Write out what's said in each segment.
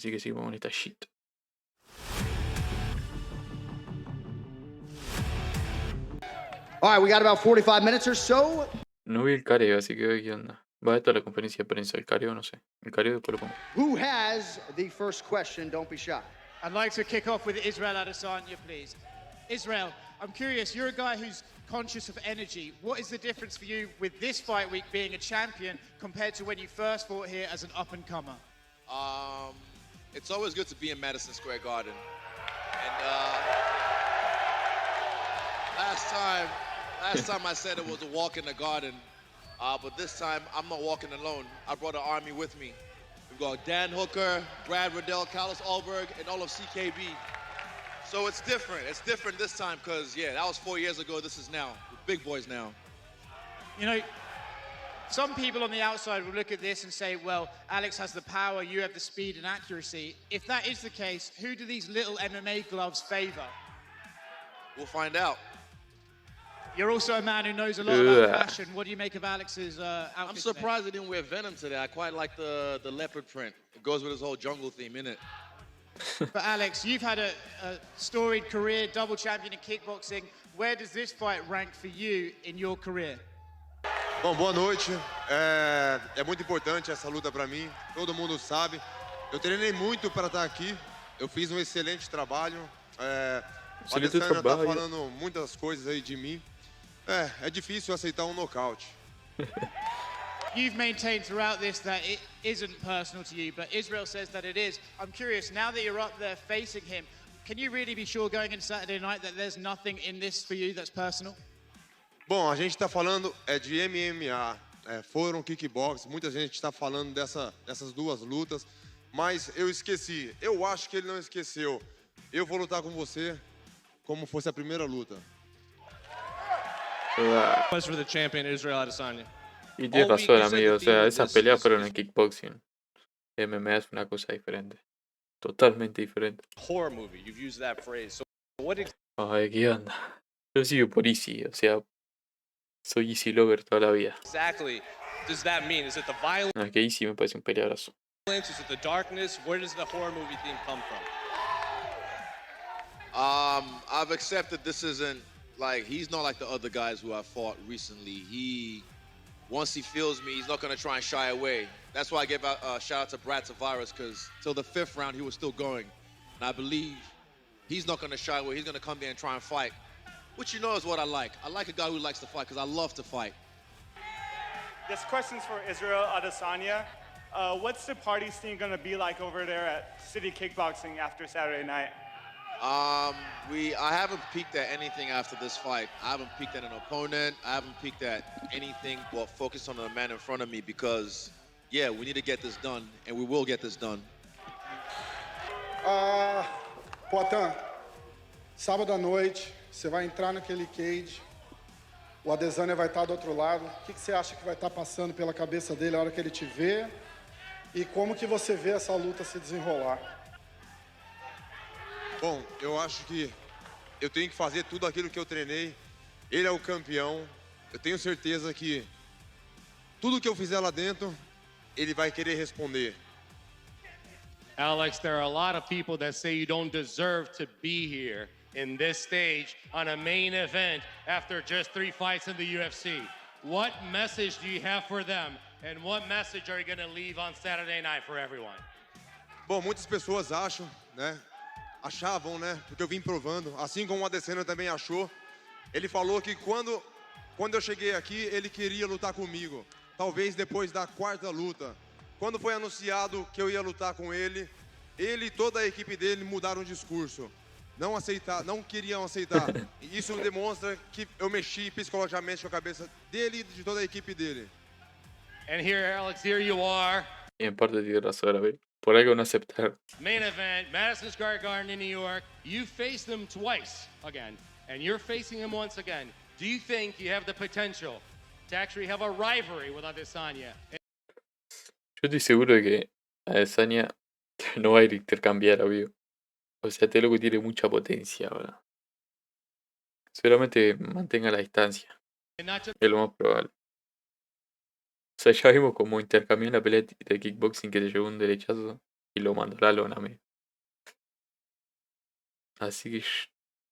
Así que seguimos con esta shit. All right, we got about 45 minutes or so. No vi el Careo, así que veo qué onda. Va, esta es la conferencia de prensa. El Careo no sé. El Careo después lo pongo. Who has the first question? Don't be shy. I'd like to kick off with Israel Adesanya, please. Israel, I'm curious, you're a guy who's conscious of energy. What is the difference for you with this fight week being a champion compared to when you first fought here as an up-and-comer? It's always good to be in Madison Square Garden. And last time I said it was a walk in the garden, but this time I'm not walking alone. I brought an army with me. We've got Dan Hooker, Brad Riddell, Carlos Ulberg, and all of CKB. So it's different. It's different this time because, yeah, that was 4 years ago. This is now. We're big boys now. You know, some people on the outside will look at this and say, well, Alex has the power, you have the speed and accuracy. If that is the case, who do these little MMA gloves favor? We'll find out. You're also a man who knows a lot about fashion. What do you make of Alex's outfit? I'm surprised he didn't wear Venom today. I quite like the leopard print. It goes with his whole jungle theme, innit? But Alex, you've had a storied career, double champion in kickboxing. Where does this fight rank for you in your career? Bom, boa noite. É muito importante essa luta para mim. Todo mundo sabe. Eu treinei muito para estar aqui. Eu fiz excelente trabalho. O Adesanya está falando muitas coisas aí de mim. É difícil aceitar nocaute. You've maintained throughout this that it isn't personal to you, but Israel says that it is. I'm curious, now that you're up there facing him, can you really be sure going into Saturday night that there's nothing in this for you that's personal? Bom, a gente está falando de MMA, foram kickbox, muita gente está falando dessas duas lutas, mas eu esqueci. Eu acho que ele não esqueceu. Eu vou lutar com você como fosse a primeira luta. For the champion Israel Adesanya. Y tienes razón, amigo. O sea, esas peleas fueron en kickboxing. MMA es una cosa diferente. Totalmente diferente. Horror movie. You've used that phrase. So what Ay, ¿qué onda? Yo sigo por Easy. O sea, soy Easy Lover toda la vida. exactly does that mean? Is it the violence? No, es que Easy me parece un peleabrazo. Is it the darkness? Where does the horror movie theme come from? I've accepted this isn't like, he's not like the other guys who I've fought recently. Once he feels me, he's not going to try and shy away. That's why I gave a shout out to Brad Tavares, because till the 5th round, he was still going. And I believe he's not going to shy away. He's going to come there and try and fight, which you know is what I like. I like a guy who likes to fight because I love to fight. This question's for Israel Adesanya. What's the party scene going to be like over there at City Kickboxing after Saturday night? I haven't peeked at anything after this fight. I haven't peeked at an opponent. I haven't peeked at anything but focused on the man in front of me because, yeah, we need to get this done, and we will get this done. Poatan, sábado à noite, você vai entrar naquele cage, o Adesanya vai estar do outro lado. O que você acha que vai estar passando pela cabeça dele a hora que ele te vê? E como que você vê essa luta se desenrolar? Bom, eu acho que eu tenho que fazer tudo aquilo que eu treinei. Ele é o campeão. Eu tenho certeza que tudo que eu fizer lá dentro, ele vai querer responder. Alex, there are a lot of people that say you don't deserve to be here in this stage on a main event after just 3 fights in the UFC. What message do you have for them? And what message are you going to leave on Saturday night for everyone? Bom, muitas pessoas achavam, né? Porque eu vim provando, assim como o Adesanya também achou. Ele falou que quando eu cheguei aqui, ele queria lutar comigo. Talvez depois da 4ª luta. Quando foi anunciado que eu ia lutar com ele e toda a equipe dele mudaram o discurso. Não queriam aceitar. E isso demonstra que eu mexi psicologicamente com a cabeça dele e de toda a equipe dele. And here, Alex, here you are. Y en parte tiene razón, amigo. Por algo no aceptar. Main event, Madison Square Garden in New York. You faced him twice again, and you're facing him once again. Do you think you have the potential to actually have a rivalry with Adesanya? Yo estoy seguro de que Adesanya no va a ir a intercambiar, amigo. O sea, este loco tiene mucha potencia ahora. Seguramente mantenga la distancia. And not just Es lo más probable. O sea, ya vimos cómo intercambió en la pelea de kickboxing que se llevó un derechazo. y lo mandó a la lona, amigo. Así que,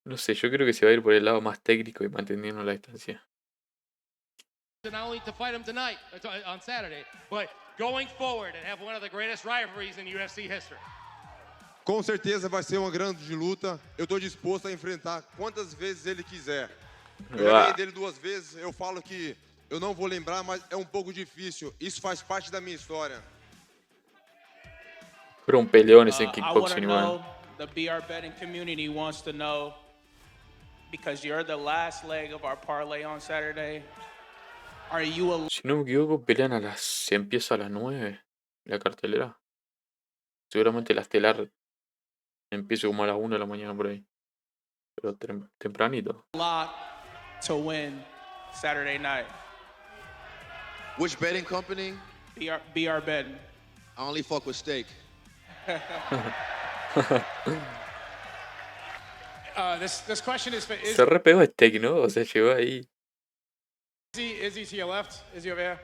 no sé, yo creo que se va a ir por el lado más técnico y manteniendo la distancia. Not only to fight him tonight, on Saturday, but going forward and have one of the greatest rivalries in UFC history. Com certeza vai ser uma grande luta. Eu estou disposto a enfrentar quantas vezes ele quiser. Eu já ganhei dele 2 vezes. Eu falo que eu não vou lembrar, mas é um pouco difícil. Isso faz parte da minha história. Fueron peleones en I want to kickboxing, know, igual. the BR betting community wants to know, because you're the last leg of our parlay on Saturday, are you a... Si no me equivoco, pelean a las. Se empieza a las 9 la cartelera. Seguramente la estelar empieza como a las 1 de la mañana por ahí. Pero tempranito. lock to win Saturday night? Which betting company? BR betting. I only fuck with steak. This question is for Se repegó Steak, ¿no? O sea, llegó ahí. Izzy to your left. Izzy over here.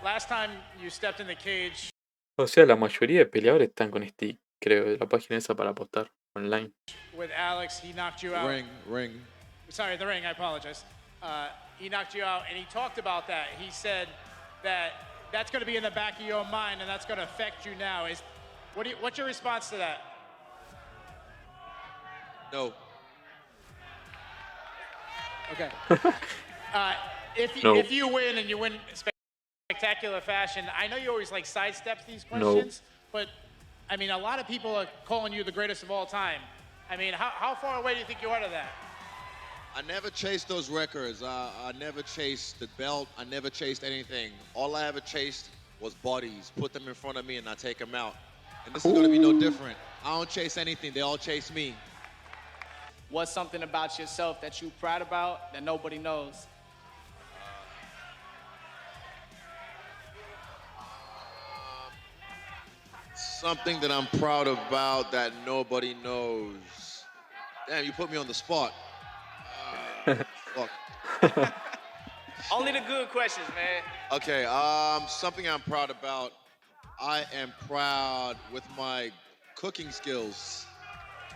Last time you stepped in the cage O sea, la mayoría de peleadores están con Stick, creo, de la página esa para apostar online. with Alex, he knocked you out. Ring. Sorry, the ring. I apologize. He knocked you out, and he talked about that. He said that that's going to be in the back of your mind, and that's going to affect you now. What's your response to that? No. Okay. If No. you win and you win spectacular fashion, I know you always like sidestep these questions, but I mean, a lot of people are calling you the greatest of all time. I mean, how far away do you think you are to that? I never chased those records. I never chased the belt. I never chased anything. All I ever chased was bodies. Put them in front of me and I take them out. And this is going to be no different. I don't chase anything. They all chase me. What's something about yourself that you're proud about that nobody knows? Something that I'm proud about that nobody knows. Damn, you put me on the spot. Fuck. Only the good questions, man. Okay, something I'm proud about. I am proud with my cooking skills.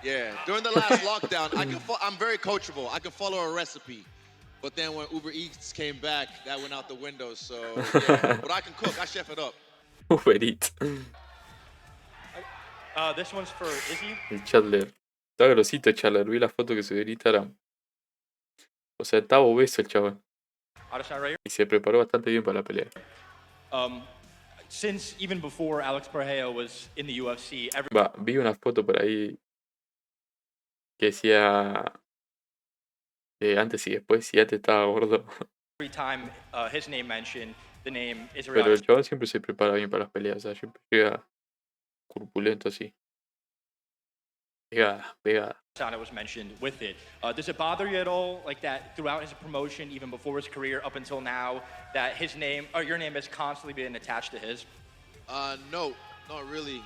Yeah, during the last lockdown, I'm very coachable. I can follow a recipe. But then when Uber Eats came back, that went out the window. So, yeah. But I can cook. I chef it up. Uber Eats. This one's for Izzy. El Chandler. Está grosito el Chandler. Vi la foto que subió en Instagram. O sea, estaba obeso el chaval. Adesanya right here. Y se preparó bastante bien para la pelea. Since even before Alex Careo was in the UFC, Vi una foto por ahí que decía antes y después, y antes estaba gordo. every time his name mentioned, the name Pero Israel el chaval siempre se prepara bien para las peleas. O sea, siempre llega corpulento así. Pegada. Adesanya was mentioned with it. Does it bother you at all, like that throughout his promotion, even before his career up until now, that his name or your name has constantly been attached to his? No, not really.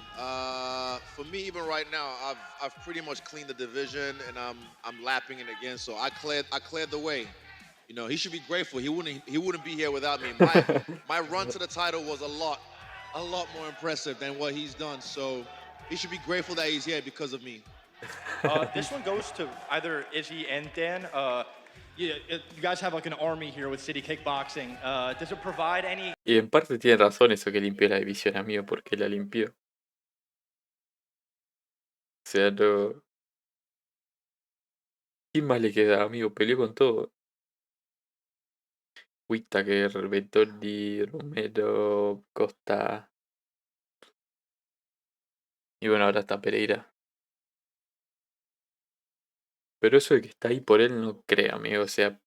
For me, even right now, I've pretty much cleaned the division, and I'm lapping it again. So I cleared the way. You know, he should be grateful. He wouldn't be here without me. My run to the title was a lot more impressive than what he's done. So he should be grateful that he's here because of me. This one goes to either Izzy and Dan. You guys have like an army here with City Kickboxing. Does it provide any? Y en parte tiene razón eso que limpió la división, amigo, porque la limpió. O sea, no. ¿Quién más le queda, amigo? Peleó con todo. Whittaker, Bettoni, Romero, Costa. Y bueno, ahora está Pereira. Pero eso de que está ahí por él no creo, amigo. O sea,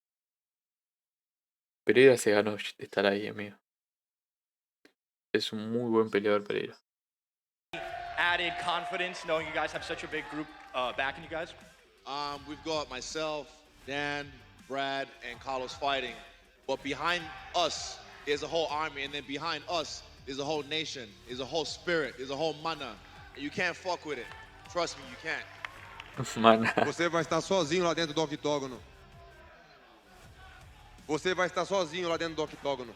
Pereira se ganó estar ahí, amigo. Es un muy buen peleador Pereira. Added confidence knowing you guys have such a big group backing you guys? We've got myself, Dan, Brad, and Carlos fighting. But behind us is a whole army, and then behind us is a whole nation, is a whole spirit, is a whole mana. And you can't fuck with it. Trust me, you can't. Mana. Você vai estar sozinho lá dentro do octógono. Você vai estar sozinho lá dentro do octógono.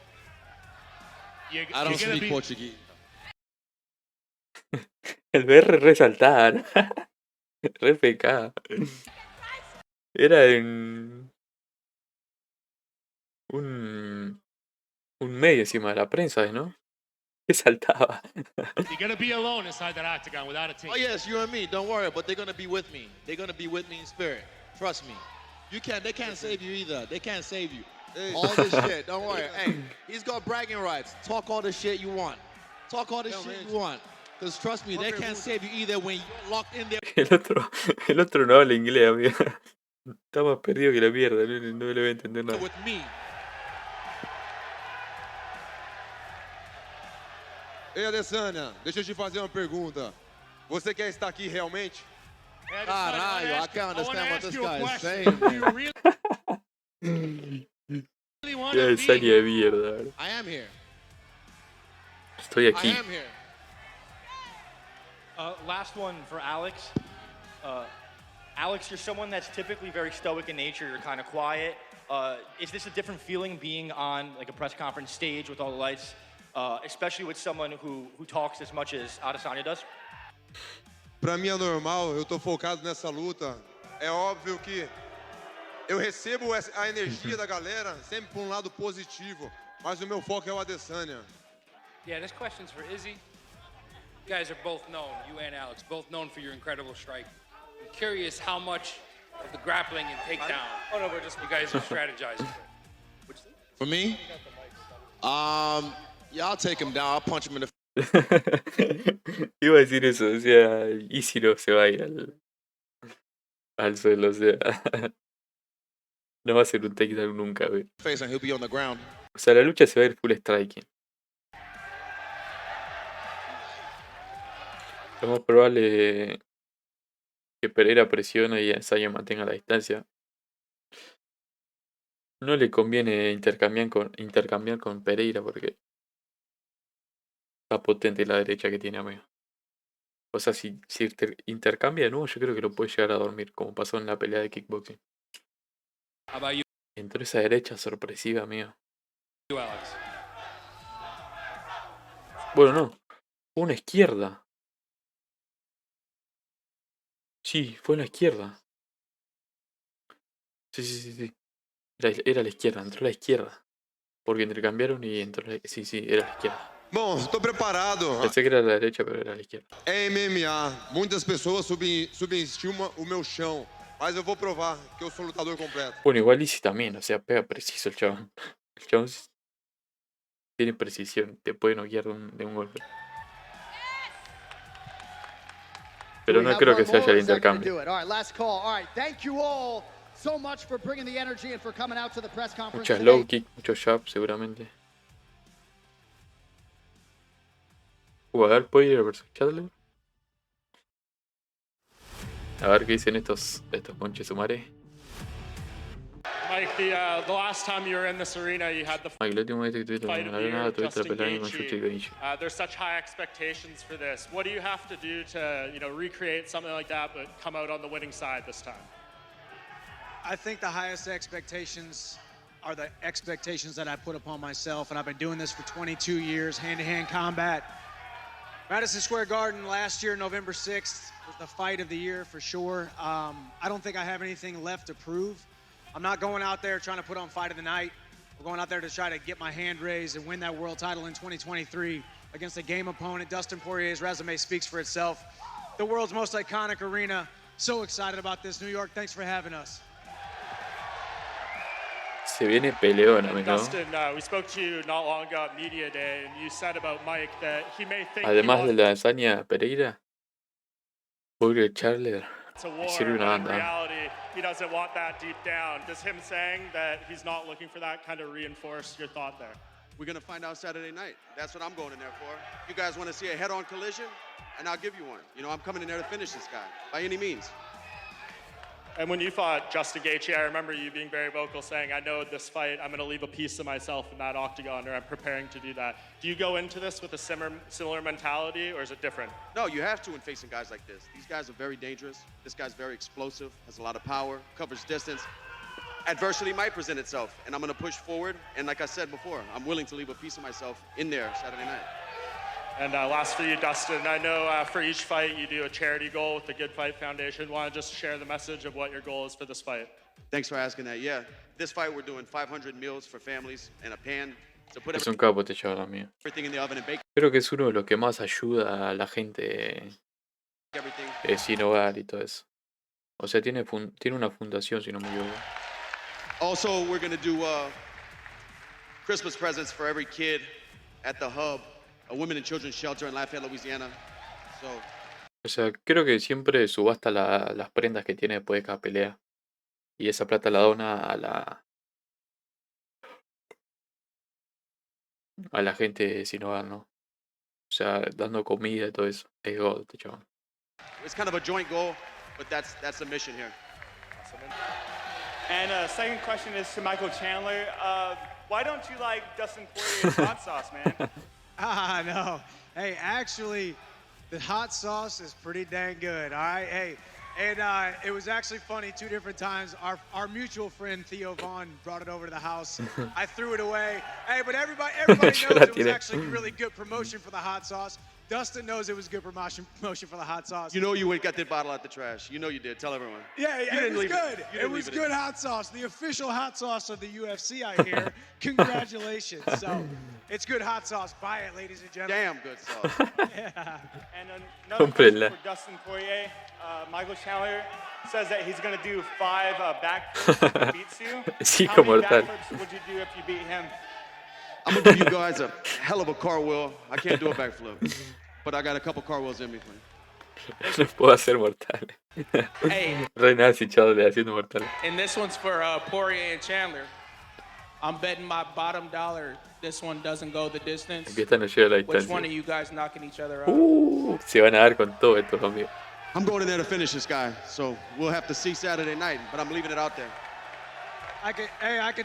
I don't speak Portuguese. El BR resaltaba, ¿no? Re pecado. Era en un medio encima de la prensa, ¿no? Que saltaba. You're gonna be alone inside that octagon without a team. Oh yes, you and me. Don't worry, but they're gonna be with me. They're gonna be with me in spirit. Trust me. They can't save you either. They can't save you. All this shit. Don't worry. Hey, he's got bragging rights. Talk all the shit you want. Talk all the shit you want. Because trust me, they can't save you either when you're locked in there. El otro no habla inglés, amigo. Está más perdido que la mierda, no le voy a entender nada. With me. Ei, Adesanya, deixa eu te fazer uma pergunta. Você quer estar aqui realmente? Caralho, I can't understand what this guy is saying. Ya, Adesanya de mierda. I am here. Estoy aquí. I am here. Last one for Alex. Alex, you're someone that's typically very stoic in nature. You're kind of quiet. Is this a different feeling being on like a press conference stage with all the lights, especially with someone who talks as much as Adesanya does? Pra mim é normal, eu tô focado nessa luta. É óbvio que eu recebo a energia da galera sempre por um lado positivo, mas o meu foco é o Adesanya. Yeah, this question's for Izzy. You guys are both known, you and Alex, both known for your incredible strike. I'm curious how much of the grappling and takedown you guys are strategizing with. For me? Yeah, I'll take him down. I'll punch him in the Iba a decir eso, o sea, Easy no se va a ir al suelo, o sea. No va a ser un takedown nunca, güey. face and he'll be on the ground. O sea, la lucha se va a ir full striking. Lo más probable que Pereira presione y Adesanya mantenga la distancia. No le conviene intercambiar con Pereira porque está potente la derecha que tiene, amigo. O sea, si intercambia de nuevo, yo creo que lo puede llegar a dormir, como pasó en la pelea de kickboxing. How about you, Entró esa derecha sorpresiva, amigo. Alex? Bueno, no. Fue una izquierda. Sí, fue en la izquierda. Sí. Era la izquierda, entró a la izquierda. Porque intercambiaron y entró sí, era la izquierda. Bom, estou preparado. Pensé que era la derecha, pero era la izquierda. É MMA. Muitas pessoas subestimam o meu chão, mas eu vou provar que eu sou lutador completo. Bueno, igual Easy también, o sea, pega preciso el chabón. El chabón tiene precisión, te puede noquear de un golpe. Pero no creo que se haya el intercambio. All right, last call. All right, thank you all so much for bringing the energy and for coming out to the press conference Muchas today. low kick, muchos jab seguramente. A ver, ¿puedo ir versus Chandler? A ver qué dicen estos conches sumares. Mike, the last time you were in this arena, you had the Mike, la última vez que tuviste fight en of la the arena, year, tuviste la Justin pelea con Justin Gaethje. Gaethje. There's such high expectations for this. What do you have to do to, recreate something like that, but come out on the winning side this time? I think the highest expectations are the expectations that I put upon myself, and I've been doing this for 22 years, hand-to-hand combat. Madison Square Garden last year, November 6th, was the fight of the year for sure. I don't think I have anything left to prove. I'm not going out there trying to put on fight of the night. We're going out there to try to get my hand raised and win that world title in 2023 against a game opponent. Dustin Poirier's resume speaks for itself. The world's most iconic arena. So excited about this, New York. Thanks for having us. Se viene peleón, amigo. Dustin, we spoke to you not long ago at Media Day, and you said about Mike that he may think Además de la hazaña Pereira, pobre Charler, it's a war, sirve but una in banda. reality, he doesn't want that deep down. Does him saying that he's not looking for that kind of reinforce your thought there? We're going to find out Saturday night. That's what I'm going in there for. You guys want to see a head-on collision? And I'll give you one. I'm coming in there to finish this guy, by any means. And when you fought Justin Gaethje, I remember you being very vocal saying, I know this fight, I'm going to leave a piece of myself in that octagon, or I'm preparing to do that. Do you go into this with a similar mentality, or is it different? No, you have to in facing guys like this. These guys are very dangerous. This guy's very explosive, has a lot of power, covers distance. Adversity might present itself, and I'm going to push forward. And like I said before, I'm willing to leave a piece of myself in there Saturday night. And last for you, Dustin. I know for each fight you do a charity goal with the Good Fight Foundation. Want to just share the message of what your goal is for this fight? Thanks for asking that. Yeah, this fight we're doing 500 meals for families and a pan to put Es un capo este chaval, amigo. everything in the oven and bake Creo que es uno de los que más ayuda a la gente everything. sin hogar y todo eso. O sea, tiene una fundación, si no me equivoco. Also, we're gonna do Christmas presents for every kid at the Hub, a women and children's shelter in Lafayette, Louisiana. So, O sea, creo que siempre subasta las prendas que tiene después de cada pelea. Y esa plata la dona a la gente sin hogar, ¿no? O sea, dando comida y todo eso. Es God, este chaval. it's kind of a joint goal, but that's the mission here. And second question is to Michael Chandler. Why don't you like Dustin Poirier's hot sauce, man? No. Hey, actually, the hot sauce is pretty dang good, all right? Hey, and it was actually funny 2 different times. Our mutual friend, Theo Vaughn, brought it over to the house. I threw it away. Hey, but everybody knows it was actually really good promotion for the hot sauce. Dustin knows it was good promotion for the hot sauce. You know you went got that bottle out the trash. You know you did. Tell everyone. Yeah, You it was good. It was good hot sauce. The official hot sauce of the UFC, I hear. Congratulations. So, it's good hot sauce. Buy it, ladies and gentlemen. Damn good sauce. Yeah. And another question for Dustin Poirier. Michael Chandler says that he's going to do 5 backflips if he beats you. Sí, How como many mortal. backflips would you do if you beat him? I'm gonna give you guys a hell of a cartwheel. I can't do a backflip, but I got a couple cartwheels in me. No puedo hacer mortal. Hey. Re nazi, chaval, haciendo mortal. And this one's for Poirier and Chandler. I'm betting my bottom dollar this one doesn't go the distance. Que esta no llega a la Which one distancia. of you guys knocking each other out? Se van a dar con todo esto, amigos. I'm going in there to finish this guy, so we'll have to see Saturday night. But I'm leaving it out there. I can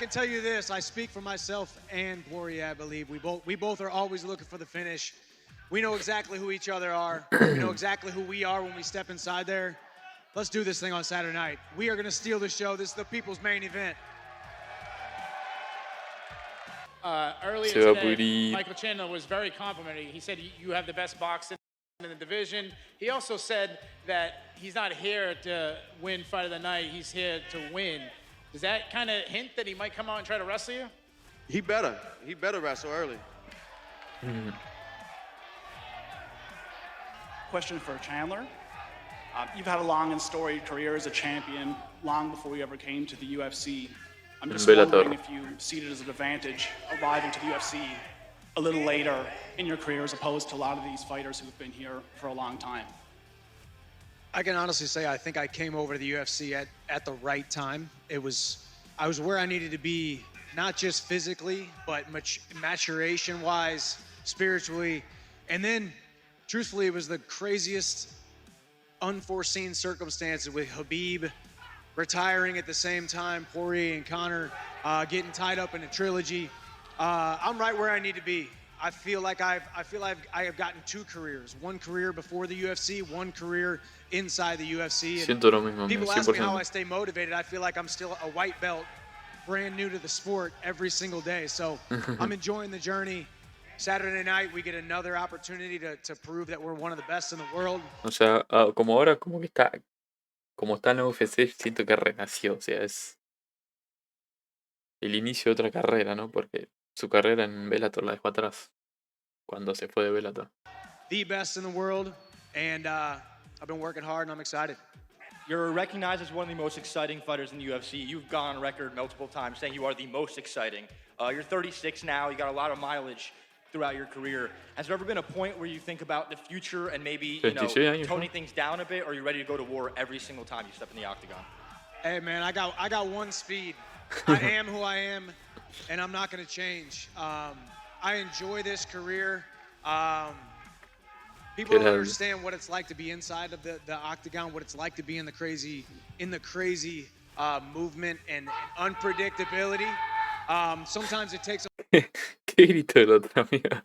tell you this. I speak for myself and Poirier, I believe. We both are always looking for the finish. We know exactly who each other are. We know exactly who we are when we step inside there. Let's do this thing on Saturday night. We are going to steal the show. This is the people's main event. Earlier Se va a today, pudrir. Michael Chandler was very complimentary. He said you have the best boxing in the division. He also said that he's not here to win fight of the night. He's here to win. Does that kind of hint that he might come out and try to wrestle you? He better wrestle early. Question for Chandler. You've had a long and storied career as a champion, long before you ever came to the UFC. I'm just wondering if you see it as an advantage arriving to the UFC a little later in your career as opposed to a lot of these fighters who've been here for a long time. I can honestly say I think I came over to the UFC at the right time. I was where I needed to be, not just physically, but maturation-wise, spiritually. And then, truthfully, it was the craziest unforeseen circumstances with Khabib retiring at the same time, Poirier and Conor getting tied up in a trilogy. I'm right where I need to be. I feel like I have gotten 2 careers. One career before the UFC, one career inside the UFC. And Siento lo mismo, people ask me how I 100%. stay motivated. I feel like I'm still a white belt, brand new to the sport every single day. So I'm enjoying the journey. Saturday night, we get another opportunity to prove that we're one of the best in the world. O sea, como ahora, como está en la UFC, siento que renació. O sea, es el inicio de otra carrera, ¿no? Porque su carrera en Bellator la dejó atrás cuando se fue de Bellator. The best in the world, and I've been working hard, and I'm excited. You're recognized as one of the most exciting fighters in the UFC. You've gone on record multiple times saying you are the most exciting. You're 36 now. You got a lot of mileage throughout your career. Has there ever been a point where you think about the future and maybe, toning things down a bit, or are you ready to go to war every single time you step in the octagon? Hey, man, I got one speed. I am who I am, and I'm not going to change. I enjoy this career. People don't understand what it's like to be inside of the octagon, what it's like to be in the crazy movement and unpredictability. Sometimes it takes ¿Qué grito el otro, amigo?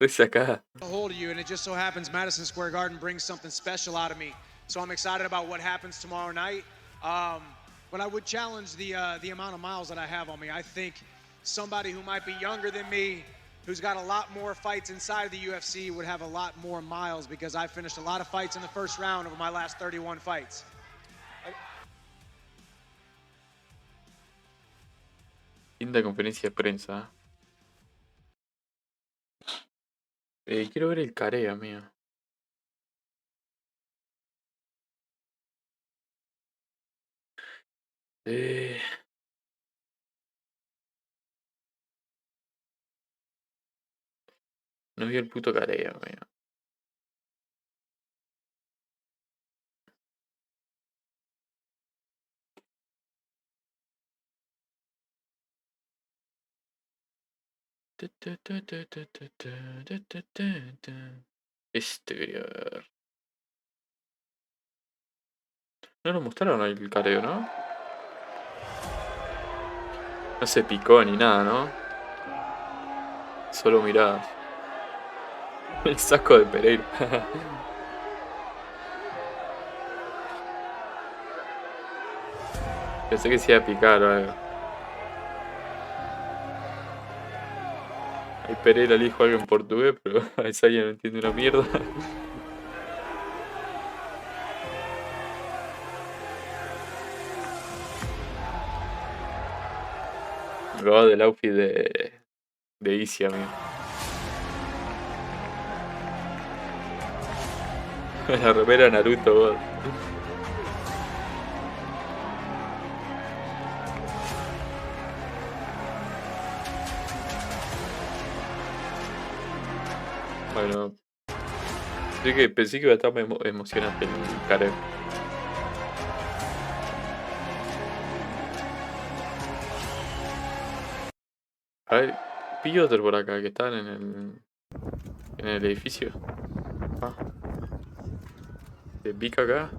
Resacada. a hold of you, and it just so happens Madison Square Garden brings something special out of me. So I'm excited about what happens tomorrow night. But I would challenge the amount of miles that I have on me. I think somebody who might be younger than me, who's got a lot more fights inside of the UFC, would have a lot more miles because I finished a lot of fights in the first round over my last 31 fights. Linda conferencia de prensa. Quiero ver el Careo, amigo. No vi el puto Careo, amigo. Este quería ver. No lo mostraron ahí el Careo, ¿no? No se picó ni nada, ¿no? Solo miradas. El saco de Pereira. Pensé que se iba a picar o algo. Ahí Pereira le dijo algo en portugués, pero a esa ya no entiende una mierda. Me acabo del outfit de Easy, amigo. La remera Naruto, vos. Bueno, pensé que iba a estar emocionante el Careo. A ver, vi otro por acá que están en el edificio. Ah. ¿Se pica acá?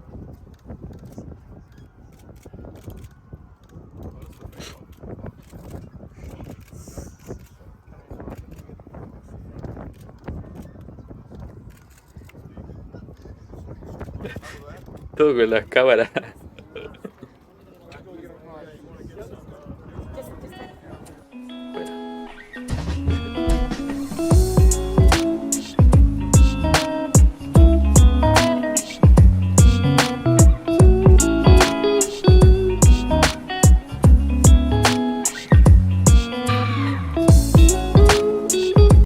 Todo con las cámaras.